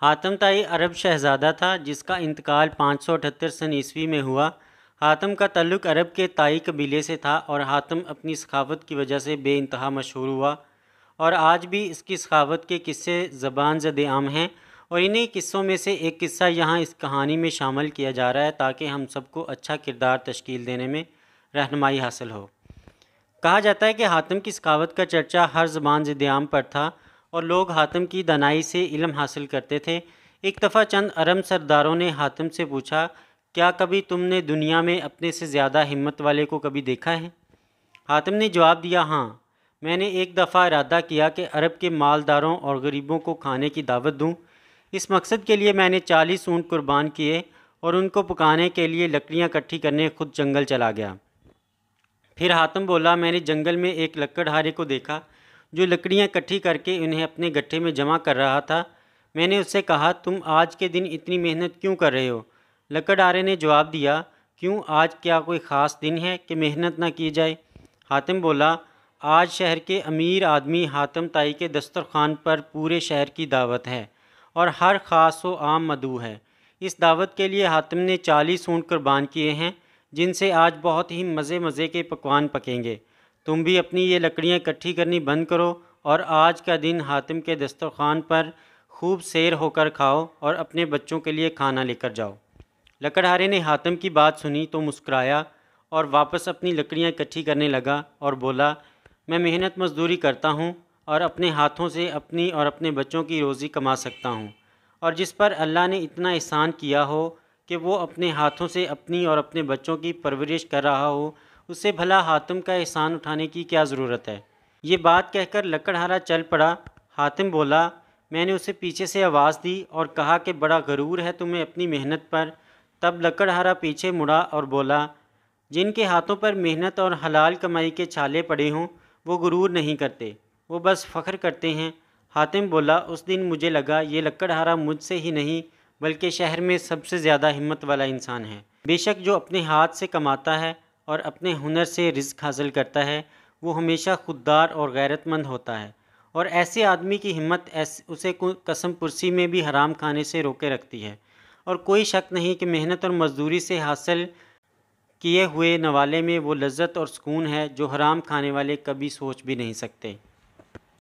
حاتم طائی عرب شہزادہ تھا جس کا انتقال 578 سن عیسوی میں ہوا۔ حاتم کا تعلق عرب کے طائی قبیلے سے تھا اور حاتم اپنی سخاوت کی وجہ سے بے انتہا مشہور ہوا، اور آج بھی اس کی سخاوت کے قصے زبان زد عام ہیں، اور انہی قصوں میں سے ایک قصہ یہاں اس کہانی میں شامل کیا جا رہا ہے تاکہ ہم سب کو اچھا کردار تشکیل دینے میں رہنمائی حاصل ہو۔ کہا جاتا ہے کہ حاتم کی سخاوت کا چرچا ہر زبان زد عام پر تھا اور لوگ حاتم کی دانائی سے علم حاصل کرتے تھے۔ ایک دفعہ چند عرب سرداروں نے حاتم سے پوچھا، کیا کبھی تم نے دنیا میں اپنے سے زیادہ ہمت والے کو کبھی دیکھا ہے؟ حاتم نے جواب دیا، ہاں، میں نے ایک دفعہ ارادہ کیا کہ عرب کے مالداروں اور غریبوں کو کھانے کی دعوت دوں۔ اس مقصد کے لیے میں نے 40 اونٹ قربان کیے اور ان کو پکانے کے لیے لکڑیاں اکٹھی کرنے خود جنگل چلا گیا۔ پھر حاتم بولا، میں نے جنگل میں ایک لکڑہارے کو دیکھا جو لکڑیاں اکٹھی کر کے انہیں اپنے گٹھے میں جمع کر رہا تھا۔ میں نے اس سے کہا، تم آج کے دن اتنی محنت کیوں کر رہے ہو؟ لکڑہارے نے جواب دیا، کیوں، آج کیا کوئی خاص دن ہے کہ محنت نہ کی جائے؟ حاتم بولا، آج شہر کے امیر آدمی حاتم طائی کے دسترخوان پر پورے شہر کی دعوت ہے اور ہر خاص و عام مدعو ہے۔ اس دعوت کے لیے حاتم نے 40 اونٹ قربان کیے ہیں جن سے آج بہت ہی مزے کے پکوان پکیں گے۔ تم بھی اپنی یہ لکڑیاں اکٹھی کرنی بند کرو اور آج کا دن حاتم کے دسترخوان پر خوب سیر ہو کر کھاؤ اور اپنے بچوں کے لیے کھانا لے کر جاؤ۔ لکڑہارے نے حاتم کی بات سنی تو مسکرایا اور واپس اپنی لکڑیاں اکٹھی کرنے لگا اور بولا، میں محنت مزدوری کرتا ہوں اور اپنے ہاتھوں سے اپنی اور اپنے بچوں کی روزی کما سکتا ہوں، اور جس پر اللہ نے اتنا احسان کیا ہو کہ وہ اپنے ہاتھوں سے اپنی اور اپنے بچوں کی پرورش کر رہا ہو، اس سے بھلا حاتم کا احسان اٹھانے کی کیا ضرورت ہے؟ یہ بات کہہ کر لکڑہارا چل پڑا۔ حاتم بولا، میں نے اسے پیچھے سے آواز دی اور کہا کہ بڑا غرور ہے تمہیں اپنی محنت پر۔ تب لکڑہارا پیچھے مڑا اور بولا، جن کے ہاتھوں پر محنت اور حلال کمائی کے چھالے پڑے ہوں وہ غرور نہیں کرتے، وہ بس فخر کرتے ہیں۔ حاتم بولا، اس دن مجھے لگا یہ لکڑہارا مجھ سے ہی نہیں بلکہ شہر میں سب سے زیادہ ہمت والا انسان ہے۔ بے شک جو اپنے ہاتھ سے کماتا ہے اور اپنے ہنر سے رزق حاصل کرتا ہے وہ ہمیشہ خوددار اور غیرت مند ہوتا ہے، اور ایسے آدمی کی ہمت اسے قسم پرسی میں بھی حرام کھانے سے روکے رکھتی ہے، اور کوئی شک نہیں کہ محنت اور مزدوری سے حاصل کیے ہوئے نوالے میں وہ لذت اور سکون ہے جو حرام کھانے والے کبھی سوچ بھی نہیں سکتے۔